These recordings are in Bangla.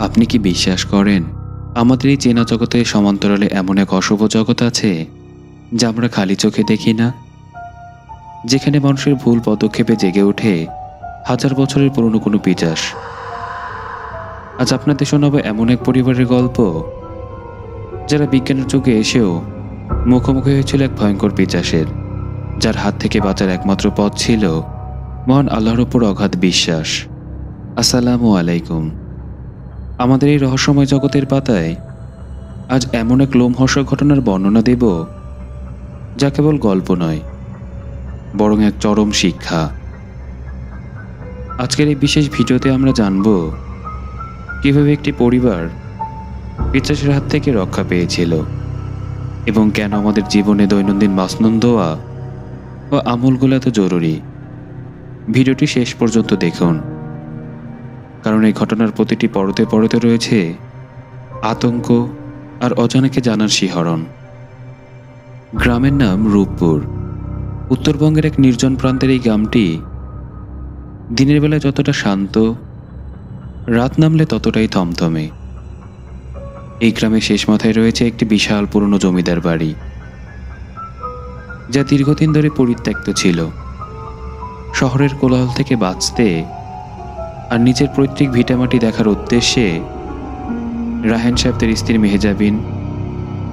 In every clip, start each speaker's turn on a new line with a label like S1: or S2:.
S1: আপনি কি বিশ্বাস করেন আমাদের এই চেনা জগতের সমান্তরালে এমন এক অশুভ জগৎ আছে যা আমরা খালি চোখে দেখি না, যেখানে মানুষের ভুল পদক্ষেপে জেগে ওঠে হাজার বছরের পুরনো কোনো পিশাচ? আজ আপনাদের শোনাবো এমন এক পরিবারের গল্প যারা বিজ্ঞানের যুগে এসেও মুখোমুখি হয়েছিল এক ভয়ঙ্কর পিশাচের, যার হাত থেকে বাঁচার একমাত্র পথ ছিল মহান আল্লাহর উপর অগাধ বিশ্বাস। আসসালামু আলাইকুম। আমাদের এই রহস্যময় জগতের পাতায় আজ এমন এক লোমহর্ষক ঘটনার বর্ণনা দেব যা কেবল গল্প নয়, বরং এক চরম শিক্ষা। আজকের এই বিশেষ ভিডিওতে আমরা জানব কিভাবে একটি পরিবার পিশাচের হাত থেকে রক্ষা পেয়েছিল এবং কেন আমাদের জীবনে দৈনন্দিন মাসনুন দোয়া ও আমলগুলো এত জরুরি। ভিডিওটি শেষ পর্যন্ত দেখুন, কারণ এই ঘটনার প্রতিটি পরতে পরতে রয়েছে আতঙ্ক আর অজানাকে জানার শিহরণ। গ্রামের নাম রূপপুর। উত্তরবঙ্গের এক নির্জন প্রান্তের এই গ্রামটি দিনের বেলা যতটা শান্ত, রাত নামলে ততটাই থমথমে। এই গ্রামের শেষ মাথায় রয়েছে একটি বিশাল পুরনো জমিদার বাড়ি, যা দীর্ঘদিন ধরে পরিত্যক্ত ছিল। শহরের কোলাহল থেকে বাঁচতে আর নিজের পৈতৃক ভিটামাটি দেখার উদ্দেশ্যে রাহেন সাহেব তার স্ত্রী মেহজাবিন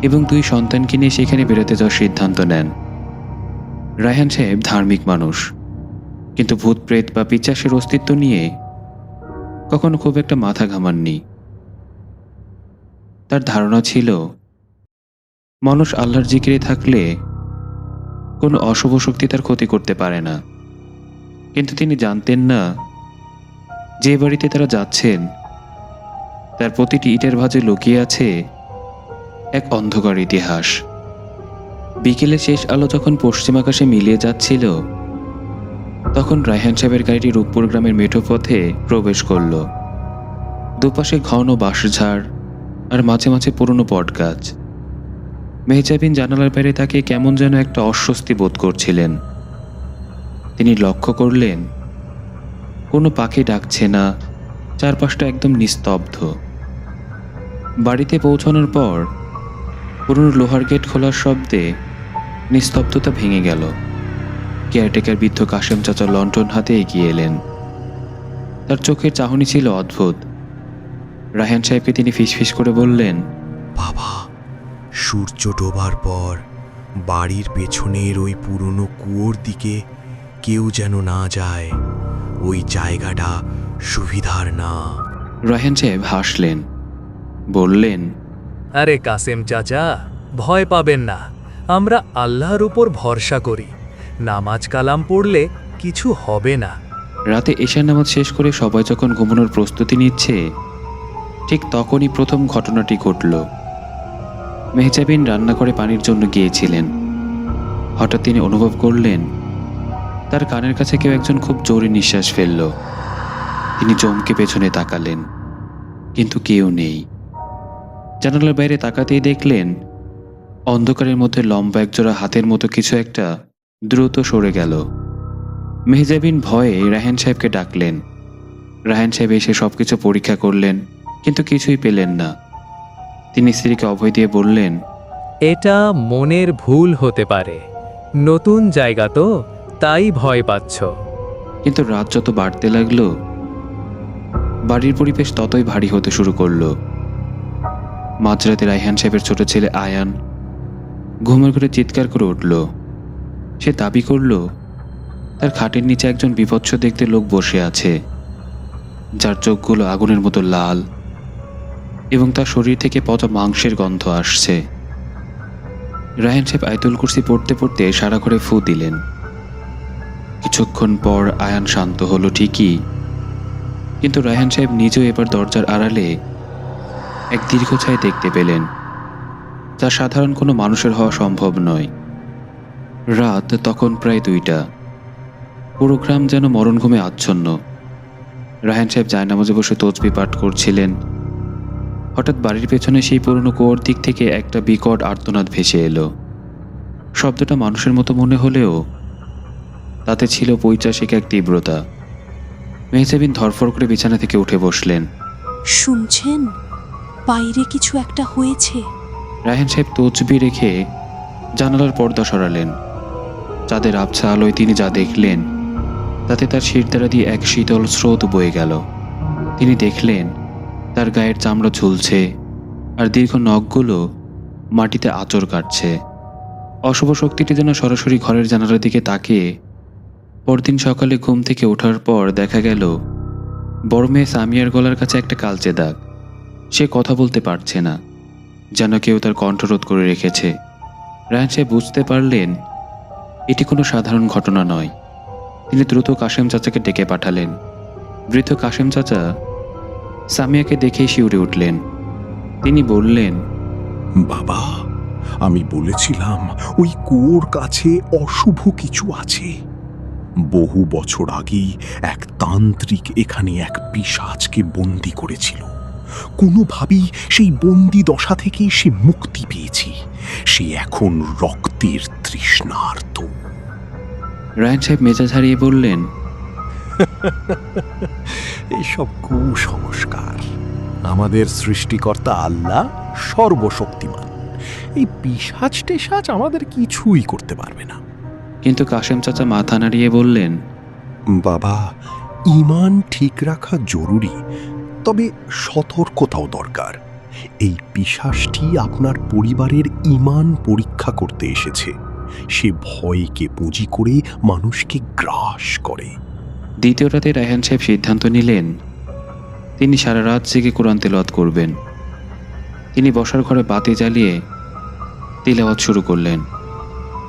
S1: এবং দুই সন্তানকে নিয়ে সেখানে বেরোতে যাওয়ার সিদ্ধান্ত নেন। রায়হান সাহেব ধার্মিক মানুষ, কিন্তু ভূত প্রেত বা পিশাচের অস্তিত্ব নিয়ে কখনো খুব একটা মাথা ঘামাননি। তার ধারণা ছিল মানুষ আল্লাহর জিকিরে থাকলে কোনো অশুভ শক্তি তার ক্ষতি করতে পারে না। কিন্তু তিনি জানতেন না যে বাড়িতে তারা যাচ্ছেন তার প্রতিটি ইটের ভাঁজে লুকিয়ে আছে এক অন্ধকার ইতিহাস। বিকেলে শেষ আলো যখন পশ্চিম আকাশে মিলিয়ে যাচ্ছিল, তখন রায়হান সাহেবের গাড়িটি রূপপুর গ্রামের মেঠো পথে প্রবেশ করল। দুপাশে ঘন বাঁশঝাড় আর মাঝে মাঝে পুরনো বটগাছ। মেহজাবিন জানালার বাইরে তাকে কেমন যেন একটা অস্বস্তি বোধ করছিলেন। তিনি লক্ষ্য করলেন কোনো পাখি ডাকছে না, চারপাশটা একদম নিস্তব্ধ। বাড়িতে পৌঁছানোর পর পুরনো লোহার গেট খোলার শব্দে নিস্তব্ধতা ভেঙে গেল। কেয়ারটেকার বৃদ্ধ কাশেম চাচা লণ্ঠন হাতে এগিয়ে এলেন। তার চোখের চাহনি ছিল অদ্ভুত। রায়হান সাহেবকে তিনি ফিসফিস করে বললেন,
S2: বাবা, সূর্য ডোবার পর বাড়ির পেছনের ওই পুরনো কুয়োর দিকে কেউ যেন না যায়। ওই জায়গাটা সুবিধার না।
S1: রায়হান সাহেব হাসলেন, বললেন,
S3: আরে কাসেম চাচা, ভয় পাবেন না, আমরা আল্লাহর উপর ভরসা করি। নামাজ কালাম পড়লে কিছু হবে না।
S1: রাতে এশার নামাজ শেষ করে সবাই যখন ঘুমানোর প্রস্তুতি নিচ্ছে, ঠিক তখনই প্রথম ঘটনাটি ঘটল। মেহজাবিন রান্না করে পানির জন্য গিয়েছিলেন। হঠাৎ তিনি অনুভব করলেন তার কানের কাছে কেউ একজন খুব জোরে নিঃশ্বাস ফেলল। তিনি চমকে পেছনে তাকালেন, কিন্তু কেউ নেই। জানালার বাইরে তাকাতেই দেখলেন অন্ধকারের মধ্যে লম্বা একজোড়া হাতের মতো কিছু একটা দ্রুত সরে গেল। মেহজাবিন ভয়ে রায়হান সাহেবকে ডাকলেন। রায়হান সাহেব এসে সবকিছু পরীক্ষা করলেন, কিন্তু কিছুই পেলেন না। তিনি স্ত্রীকে অভয় দিয়ে বললেন,
S3: এটা মনের ভুল হতে পারে, নতুন জায়গা তো, তাই ভয় পাচ্ছ।
S1: কিন্তু রাত যত বাড়তে লাগলো, বাড়ির পরিবেশ ততই ভারী হতে শুরু করলো। মাঝরাতে রায়হান সাহেবের ছোট ছেলে আয়ান ঘুমের ঘরে চিৎকার করে উঠল। সে দাবি করল তার খাটের নিচে একজন বিভৎস দেখতে লোক বসে আছে, যার চোখগুলো আগুনের মতো লাল এবং তার শরীর থেকে পচা মাংসের গন্ধ আসছে। রায়হান সাহেব আয়াতুল কুরসি পড়তে পড়তে সারা ঘরে ফু দিলেন। কিছুক্ষণ পর আয়ান শান্ত হলো ঠিকই, কিন্তু রায়হান সাহেব নিজেও এবার দরজার আড়ালে এক দীর্ঘ ছায়া দেখতে পেলেন, যা সাধারণ কোনো মানুষের হওয়া সম্ভব নয়। রাত তখন প্রায় 2টা। পুরো গ্রাম যেন মরণ ঘুমে আচ্ছন্ন। রায়হান সাহেব জায়নামাজে বসে তসবিহ পাঠ করছিলেন। হঠাৎ বাড়ির পেছনে সেই পুরনো কুয়োর দিক থেকে একটা বিকট আর্তনাদ ভেসে এলো। শব্দটা মানুষের মতো মনে হলেও তাতে ছিল পৈশাচিক এক তীব্রতা। মেহজাবিন ধরফর করে বিছানা থেকে উঠে বসলেন।
S4: শুনছেন, বাইরে কিছু একটা হয়েছে।
S1: রায়হান সাহেব তসবি রেখে জানালার পর্দা সরালেন। চাঁদের আবছা আলোয় তিনি যা দেখলেন তাতে তার শিরদাঁড়া দিয়ে এক শীতল স্রোত বয়ে গেল। তিনি দেখলেন তার গায়ের চামড়া ঝুলছে আর দীর্ঘ নখগুলো মাটিতে আঁচড় কাটছে। অশুভ শক্তিটি যেন সরাসরি ঘরের জানালার দিকে তাকিয়ে। পরদিন সকালে ঘুম থেকে ওঠার পর দেখা গেল বড় মেয়ে সামিয়ার গলার কাছে একটা কালচে দাগ। সে কথা বলতে পারছে না, যেন কেউ তার কণ্ঠরোধ করে রেখেছে। রায়হান সাহেব বুঝতে পারলেন এটি কোনো সাধারণ ঘটনা নয়। তিনি দ্রুত কাশেম চাচাকে ডেকে পাঠালেন। বৃদ্ধ কাশেম চাচা সামিয়াকে দেখেই শিউরে উঠলেন। তিনি বললেন,
S5: বাবা, আমি বলেছিলাম ওই কুয়োর কাছে অশুভ কিছু আছে। বহু বছর আগেই এক তান্ত্রিক এখানে এক পিশাচকে বন্দি করেছিল। কোনোভাবেই সেই বন্দি দশা থেকেই সে মুক্তি পেয়েছে। সে এখন রক্তের তৃষ্ণার্ত।
S1: রায়হান সাহেব মেজাজ হারিয়ে বললেন,
S5: এসব কুসংস্কার। আমাদের সৃষ্টিকর্তা আল্লাহ সর্বশক্তিমান। এই পিশাচ টেশাচ আমাদের কিছুই করতে পারবে না।
S1: কিন্তু কাশেম চাচা মাথা নাড়িয়ে বললেন,
S5: বাবা, ঈমান ঠিক রাখা জরুরি, তবে সতর্কতাও দরকার। এই পিশাচটি আপনার পরিবারের ঈমান পরীক্ষা করতে এসেছে। সে ভয়কে পুঁজি করে মানুষকে গ্রাস করে।
S1: দ্বিতীয় রাতে রায়হান সাহেব সিদ্ধান্ত নিলেন তিনি সারা রাত জেগে কোরআন তেলাওয়াত করবেন। তিনি বসার ঘরে বাতি জ্বালিয়ে তেলাওয়াত শুরু করলেন।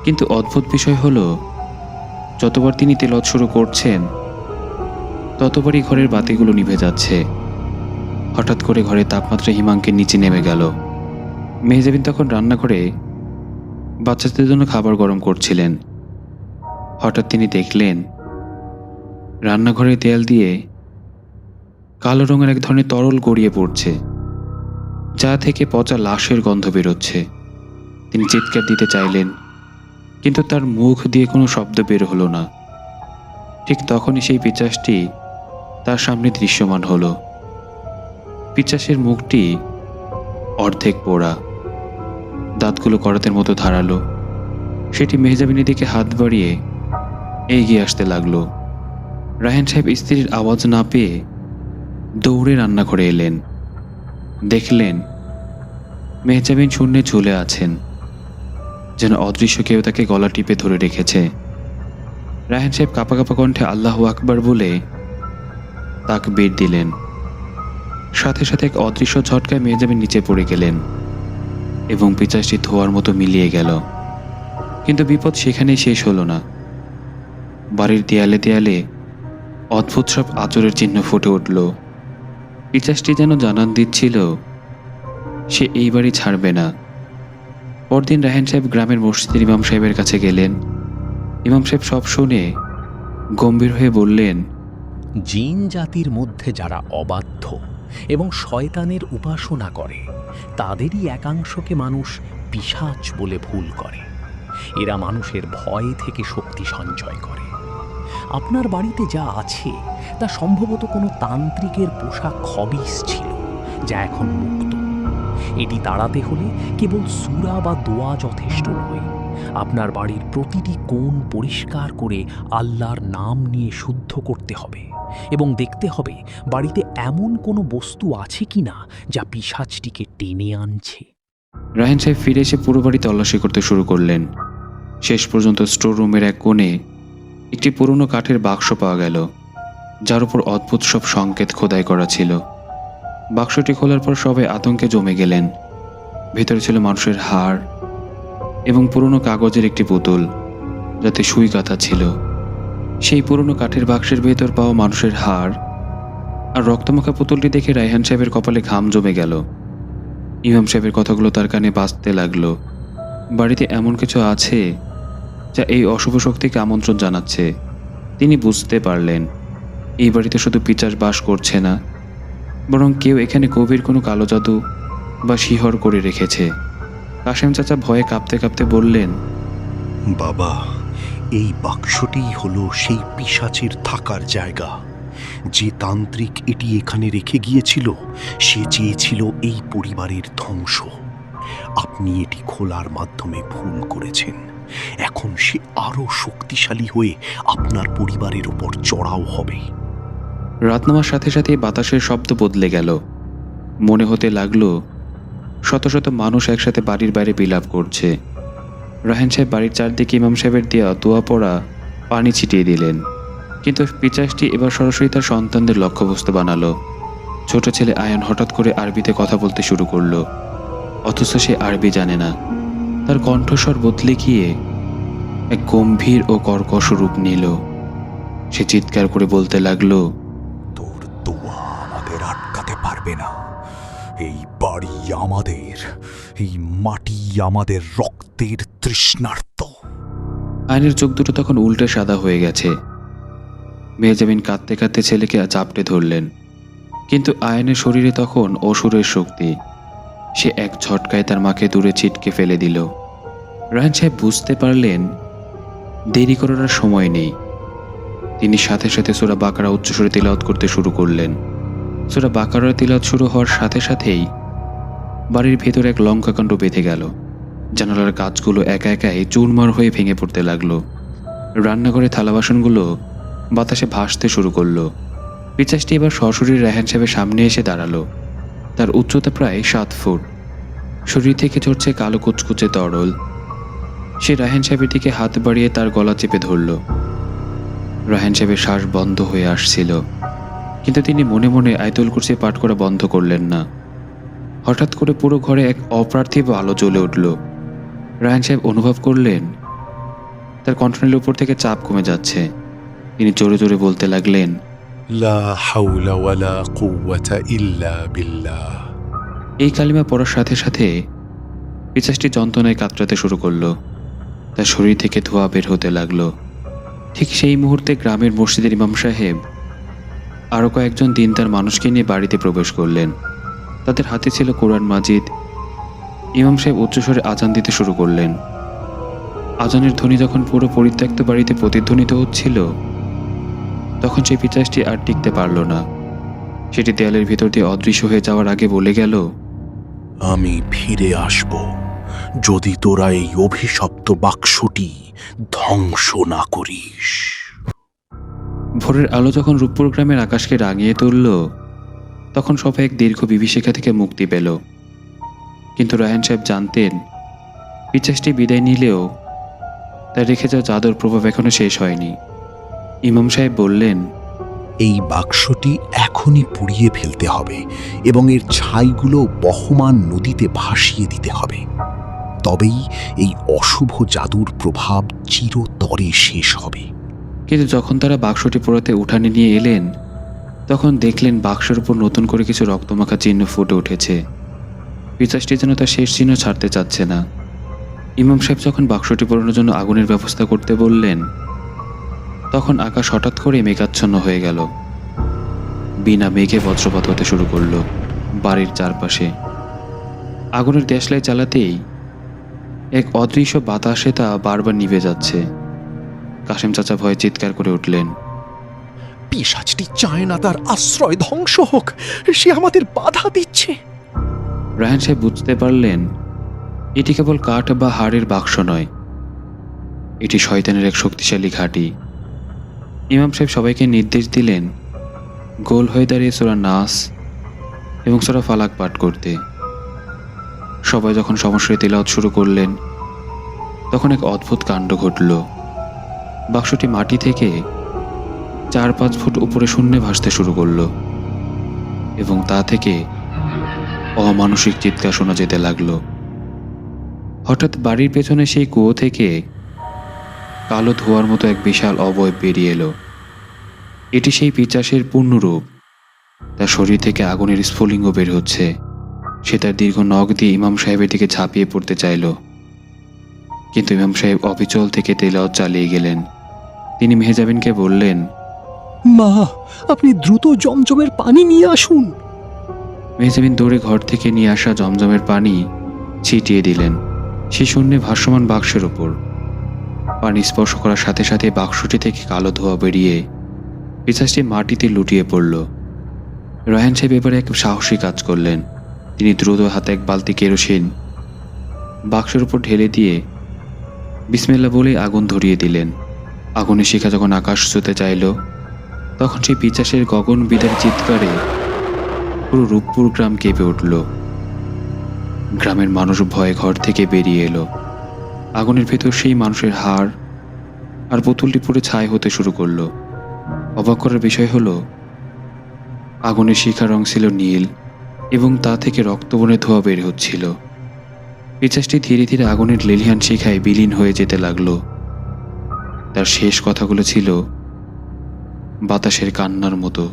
S1: কিন্তু অদ্ভুত বিষয় হলো, যতবার তিনি তেলাওয়াত শুরু করছেন ততবারই ঘরের বাতিগুলো নিভে যাচ্ছে। হঠাৎ করে ঘরের তাপমাত্রা হিমাঙ্কের নিচে নেমে গেল। মেহজাবিন তখন রান্নাঘরে বাচ্চাদের জন্য খাবার গরম করছিলেন। হঠাৎ তিনি দেখলেন রান্নাঘরের দেয়াল দিয়ে কালো রঙের এক ধরনের তরল গড়িয়ে পড়ছে, যা থেকে পচা লাশের গন্ধ বেরোচ্ছে। তিনি চিৎকার দিতে চাইলেন, কিন্তু তার মুখ দিয়ে কোনো শব্দ বের হলো না। ঠিক তখনই সেই পিচাসটি তার সামনে দৃশ্যমান হলো। পিচাসের মুখটি অর্ধেক পোড়া, দাঁতগুলো করাতের মতো ধারালো। সেটি মেহজাবিনের দিকে হাত বাড়িয়ে এগিয়ে আসতে লাগলো। রায়হান সাহেব স্ত্রীর আওয়াজ না পেয়ে দৌড়ে রান্নাঘরে এলেন। দেখলেন মেহজাবিন শূন্যে ঝুলে আছেন, যেন অদৃশ্য কেউ তাকে গলা টিপে ধরে রেখেছে। রায়হান সাহেব কাঁপা কাঁপা কণ্ঠে আল্লাহু আকবার বলে তাকবীর দিলেন। সাথে সাথে এক অদৃশ্য ঝটকায় মেহজাবিন নিচে পড়ে গেলেন এবং পিচাসটি ধোয়ার মতো মিলিয়ে গেল। কিন্তু বিপদ সেখানেই শেষ হলো না। বাড়ির দেয়ালে দেয়ালে অদ্ভুত সব আচরের চিহ্ন ফুটে উঠল। পিচাসটি যেন জানান দিচ্ছিল সে এই বাড়ি ছাড়বে না। পরদিন রায়হান সাহেব গ্রামের মসজিদের ইমাম সাহেবের কাছে গেলেন। ইমাম সাহেব সব শুনে গম্ভীর হয়ে বললেন,
S6: জিন জাতির মধ্যে যারা অবাধ্য এবং শয়তানের উপাসনা করে তাদেরই একাংশকে মানুষ পিশাচ বলে ভুল করে। এরা মানুষের ভয় থেকে শক্তি সঞ্চয় করে। আপনার বাড়িতে যা আছে তা সম্ভবত কোনো তান্ত্রিকের পোষা খবিস ছিল, যা এখন মুক্ত। এটি তাড়াতে হলে কেবল সূরা বা দোয়া যথেষ্ট নয়। আপনার বাড়ির প্রতিটি কোণ পরিষ্কার করে আল্লাহর নাম নিয়ে শুদ্ধ করতে হবে এবং দেখতে হবে বাড়িতে এমন কোনো বস্তু আছে কিনা যা পিশাচটিকে টেনে আনছে।
S1: রায়হান সাহেব ফিরে এসে পুরো বাড়ি তল্লাশি করতে শুরু করলেন। শেষ পর্যন্ত স্টোর রুমের এক কোণে একটি পুরনো কাঠের বাক্স পাওয়া গেল, যার উপর অদ্ভুত সব সংকেত খোদাই করা ছিল। বাক্সটি খোলার পর সবাই আতঙ্কে জমে গেলেন। ভেতরে ছিল মানুষের হাড় এবং পুরনো কাগজের একটি পুতুল, যাতে সুই গাঁথা ছিল। সেই পুরনো কাঠের বাক্সের ভেতর পাওয়া মানুষের হাড় আর রক্তমাখা পুতুলটি দেখে রায়হান সাহেবের কপালে ঘাম জমে গেল। ইমাম সাহেবের কথাগুলো তার কানে বাজতে লাগলো। বাড়িতে এমন কিছু আছে যা এই অশুভ শক্তিকে আমন্ত্রণ জানাচ্ছে। তিনি বুঝতে পারলেন এই বাড়িতে শুধু পিচাস বাস করছে না, বরং কেউ এখানে গভীর কোনো কালো জাদু বা শিহর করে রেখেছে। কাশেম চাচা ভয়ে কাঁপতে কাঁপতে বললেন,
S5: বাবা, এই বাক্সটিই হলো সেই পিশাচের থাকার জায়গা। যে তান্ত্রিক এটি এখানে রেখে গিয়েছিল সে চেয়েছিল এই পরিবারের ধ্বংস। আপনি এটি খোলার মাধ্যমে ভুল করেছেন। এখন সে আরো শক্তিশালী হয়ে আপনার পরিবারের উপর চড়াও হবে।
S1: রাত নামার সাথে সাথে বাতাসের শব্দ বদলে গেল। মনে হতে লাগলো শত শত মানুষ একসাথে বাড়ির বাইরে বিলাপ করছে। রায়হান সাহেব বাড়ির চারদিকে ইমাম সাহেবের দেওয়া দোয়া পড়া পানি ছিটিয়ে দিলেন, কিন্তু পিচাসটি এবার সরাসরি তার সন্তানদের লক্ষ্যবস্তু বানালো। ছোট ছেলে আয়ান হঠাৎ করে আরবিতে কথা বলতে শুরু করলো, অথচ সে আরবি জানে না। তার কণ্ঠস্বর বদলে গিয়ে এক গম্ভীর ও কর্কশ রূপ নিল। সে চিৎকার করে বলতে লাগলো,
S5: তোর দোয়া আমাদের আটকাতে পারবে না। এই বাড়ি আমাদের, এই মাটি আমাদের রক্তের তৃষ্ণার্ত।
S1: আয়নের চোখ দুটো তখন উল্টে সাদা হয়ে গেছে। মেহজাবিন কাঁদতে কাঁদতে ছেলেকে চাপটে ধরলেন, কিন্তু আয়নের শরীরে তখন অসুরের শক্তি। সে এক ঝটকায় তার মাকে দূরে ছিটকে ফেলে দিল। রায়হান সাহেব বুঝতে পারলেন দেরি করার আর সময় নেই। তিনি সাথে সাথে সূরা বাকারা উচ্চস্বরে তিলাওয়াত করতে শুরু করলেন। সূরা বাকারার তিলাওয়াত শুরু হওয়ার সাথে সাথেই বাড়ির ভেতর এক লঙ্কাকাণ্ড বেঁধে গেল। জানালার কাঁচগুলো একা একাই চুরমার হয়ে ভেঙে পড়তে লাগলো। রান্নাঘরে থালা বাসনগুলো বাতাসে ভাসতে শুরু করলো। পিচাসটি এবার সশরীরে রায়হান সাহেবের সামনে এসে দাঁড়ালো। তার উচ্চতা প্রায় 7 ফুট। শরীর থেকে ঝরছে কালো কুচকুচে তরল। সে রায়হান সাহেবের দিকে হাত বাড়িয়ে তার গলা চেপে ধরল। রায়হান সাহেবের শ্বাস বন্ধ হয়ে আসছিল, কিন্তু তিনি মনে মনে আয়াতুল কুরসি পাঠ করা বন্ধ করলেন না। হঠাৎ করে পুরো ঘরে এক অপ্রার্থিব আলো জ্বলে উঠল। রায়হান সাহেব অনুভব করলেন তার কণ্ঠনালীর উপর থেকে চাপ কমে যাচ্ছে। তিনি জোরে জোরে বলতে লাগলেন,
S5: লা হাওলা ওয়ালা কুওয়াতা ইল্লা বিল্লাহ।
S1: এই কালিমা পড়ার সাথে সাথে পিচাসটি যন্ত্রণায় কাতরাতে শুরু করলো। তার শরীর থেকে ধোঁয়া বের হতে লাগলো। ঠিক সেই মুহূর্তে গ্রামের মসজিদের ইমাম সাহেব আরও কয়েকজন দিনদার মানুষকে নিয়ে বাড়িতে প্রবেশ করলেন। তাদের হাতে ছিল কোরআন মাজিদ। ইমাম সাহেব উচ্চস্বরে আজান দিতে শুরু করলেন। আজানের ধ্বনি যখন পুরো পরিত্যক্ত বাড়িতে প্রতিধ্বনিত হচ্ছিল, তখন সেই পিচাসটি আর টিকতে পারল না। সেটি দেয়ালের ভিতর দিয়ে অদৃশ্য হয়ে যাওয়ার আগে বলে গেল,
S5: আমি ফিরে আসব যদি তোরা এই অভিশপ্ত বাক্সটি ধ্বংস না করিস।
S1: ভোরের আলো যখন রূপপুর গ্রামের আকাশকে রাঙিয়ে তুলল, তখন সবাই এক দীর্ঘ বিভীষিকা থেকে মুক্তি পেল। কিন্তু রায়হান সাহেব জানতেন পিচাসটি বিদায় নিলেও তার রেখে যাওয়া জাদুর প্রভাব এখনো শেষ হয়নি। ইমাম সাহেব বললেন,
S5: এই বাক্সটি এখনই পুড়িয়ে ফেলতে হবে এবং এর ছাইগুলো বহমান নদীতে ভাসিয়ে দিতে হবে। তবেই এই অশুভ জাদুর প্রভাব চিরতরে শেষ হবে।
S1: কিন্তু যখন তারা বাক্সটি পোড়াতে উঠানে নিয়ে এলেন, তখন দেখলেন বাক্সের উপর নতুন করে কিছু রক্তমাখা চিহ্ন ফুটে উঠেছে। পিচাসটি যেন তার শেষ চিহ্ন ছাড়তে চাচ্ছে না। ইমাম সাহেব যখন বাক্সটি পোড়ানোর জন্য আগুনের ব্যবস্থা করতে বললেন, তখন আকাশ হঠাৎ করে মেঘাচ্ছন্ন হয়ে গেল। বিনা মেঘে বজ্রপাত হতে শুরু করলো বাড়ির চারপাশে। আগুনের দেশলাই জ্বালাতেই এক অদৃশ্য বাতাসে তা বারবার নিভে যাচ্ছে। কাশেম চাচা ভয়ে চিৎকার করে উঠলেন,
S2: পিশাচটি চায় না তার আশ্রয় ধ্বংস হোক, সে আমাদের বাধা দিচ্ছে।
S1: রায়হান সাহেব বুঝতে পারলেন এটি কেবল কাঠ বা হাড়ের বাক্স নয়, এটি শয়তানের এক শক্তিশালী ঘাঁটি। ইমাম সাহেব সবাইকে নির্দেশ দিলেন গোল হয়ে দাঁড়িয়ে সূরা নাস এবং সূরা ফালাক পাঠ করতে। সবাই যখন সমস্যায় তিলাওয়াত শুরু করলেন, তখন এক অদ্ভুত কাণ্ড ঘটল। বাক্সটি মাটি থেকে 4-5 ফুট উপরে শূন্যে ভাসতে শুরু করলো এবং তা থেকে অমানসিক চিৎকার শোনা যেতে লাগলো। হঠাৎ বাড়ির পেছনে সেই কুয়ো থেকে কালো ধোঁয়ার মতো এক বিশাল অবয়ব বেরিয়ে এলো। এটি সেই পিচাসের পূর্ণরূপ। তার শরীর থেকে আগুনের স্ফুলিঙ্গ বের হচ্ছে। সে তার দীর্ঘ নখ দিয়ে ইমাম সাহেবের দিকে ঝাঁপিয়ে পড়তে চাইল, কিন্তু ইমাম সাহেব অবিচল থেকে তেলাওয়াত চালিয়ে গেলেন। তিনি মেহজাবিনকে বললেন,
S2: মা, আপনি দ্রুত জমজমের পানি নিয়ে আসুন।
S1: মেহজাবিন দৌড়ে ঘর থেকে নিয়ে আসা জমজমের পানি ছিটিয়ে দিলেন সেই শূন্যে ভাসমান বাক্সের উপর। পানি স্পর্শ করার সাথে সাথে বাক্সটি থেকে কালো ধোঁয়া বেরিয়ে পিশাচটি মাটিতে লুটিয়ে পড়ল। রায়হান সাহেব এবারে এক সাহসী কাজ করলেন। তিনি দ্রুত হাতে এক বালতি কেরোসিন বাক্সের উপর ঢেলে দিয়ে বিসমিল্লাহ বলে আগুন ধরিয়ে দিলেন। আগুনের শিখা যখন আকাশ ছুঁতে চাইল, তখন সেই পিশাচের গগন বিদার চিৎকারে পুরো রূপপুর গ্রাম কেঁপে উঠল। গ্রামের মানুষ ভয়ে ঘর থেকে বেরিয়ে এলো। আগুনের ভেতর সেই মানুষের হাড় আর বোতলটি পুরো ছাই হতে শুরু করলো। অবাক করার বিষয় হলো, আগুনের শিখার রং ছিল নীল এবং তা থেকে রক্তবর্ণের ধোঁয়া বের হচ্ছিল। পিশাচটি ধীরে ধীরে আগুনের লেলিহান শিখায় বিলীন হয়ে যেতে লাগলো। তার শেষ কথাগুলো ছিল বাতাসের কান্নার মতো।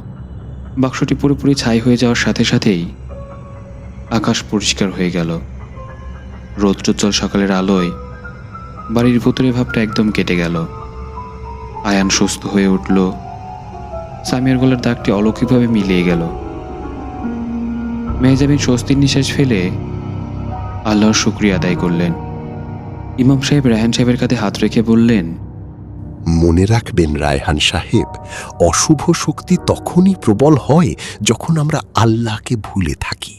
S1: বাক্সটি পুরোপুরি ছাই হয়ে যাওয়ার সাথে সাথেই আকাশ পরিষ্কার হয়ে গেল। রৌদ্রোজ্জ্বল সকালের আলোয় বাড়ির ভেতরে ভাবটা একদম কেটে গেল। আয়ান সুস্থ হয়ে উঠল। সামিয়ার গলার দাগটি অলৌকিকভাবে মিলিয়ে গেল। মেহজাবিন স্বস্তির নিঃশ্বাস ফেলে আল্লাহর শুকরিয়া আদায় করলেন। ইমাম সাহেব রায়হান সাহেবের কাঁধে হাত রেখে বললেন,
S2: মনে রাখবেন রায়হান সাহেব, অশুভ শক্তি তখনই প্রবল হয় যখন আমরা আল্লাহকে ভুলে থাকি।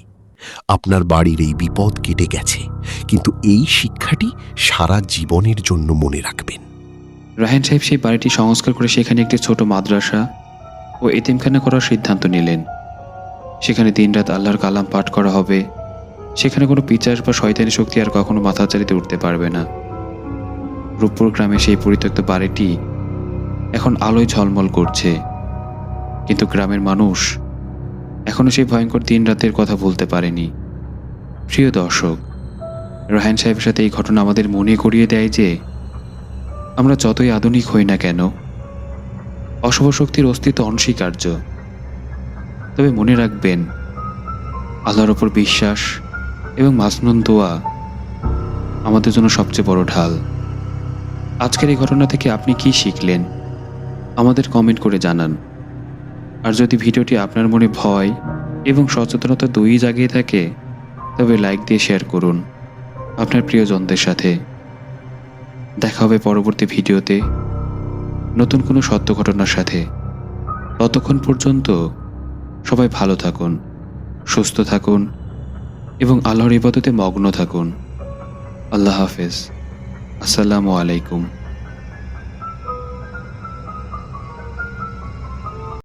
S2: আপনার বাড়ির এই বিপদ কেটে গেছে, কিন্তু এই শিক্ষাটি সারা জীবনের জন্য মনে রাখবেন।
S1: রায়হান সাহেব সেই বাড়িটি সংস্কার করে সেখানে একটি ছোট মাদ্রাসা ও এতিমখানা করার সিদ্ধান্ত নিলেন। সেখানে দিনরাত আল্লাহর কালাম পাঠ করা হবে। সেখানে কোনো পিশাচ বা শয়তানি শক্তি আর কখনো মাথাচাড়িতে উঠতে পারবে না। রূপপুর গ্রামে সেই পরিত্যক্ত বাড়িটি এখন আলোয় ঝলমল করছে, কিন্তু গ্রামের মানুষ এখনো সেই ভয়ঙ্কর দিন রাতের কথা ভুলতে পারেনি। প্রিয় দর্শক, রায়হান সাহেবের সাথে এই ঘটনা আমাদের মনে করিয়ে দেয় যে আমরা যতই আধুনিক হই না কেন, অশুভ শক্তির অস্তিত্ব অনস্বীকার্য। তবে মনে রাখবেন, আল্লাহর ওপর বিশ্বাস এবং মাসনুন দোয়া আমাদের জন্য সবচেয়ে বড় ঢাল। আজকের এই ঘটনা থেকে আপনি কি শিখলেন আমাদের কমেন্ট করে জানান। আর যদি ভিডিওটি আপনার মনে ভয় এবং সচেতনতা দুইই জাগিয়ে থাকে, তবে লাইক দিয়ে শেয়ার করুন আপনার প্রিয়জনদের সাথে। দেখা হবে পরবর্তী ভিডিওতে নতুন কোনো সত্য ঘটনার সাথে। ততক্ষণ পর্যন্ত সবাই ভালো থাকুন, সুস্থ থাকুন এবং আল্লাহর ইবাদতে মগ্ন থাকুন। আল্লাহ হাফেজ। আসসালামু আলাইকুম।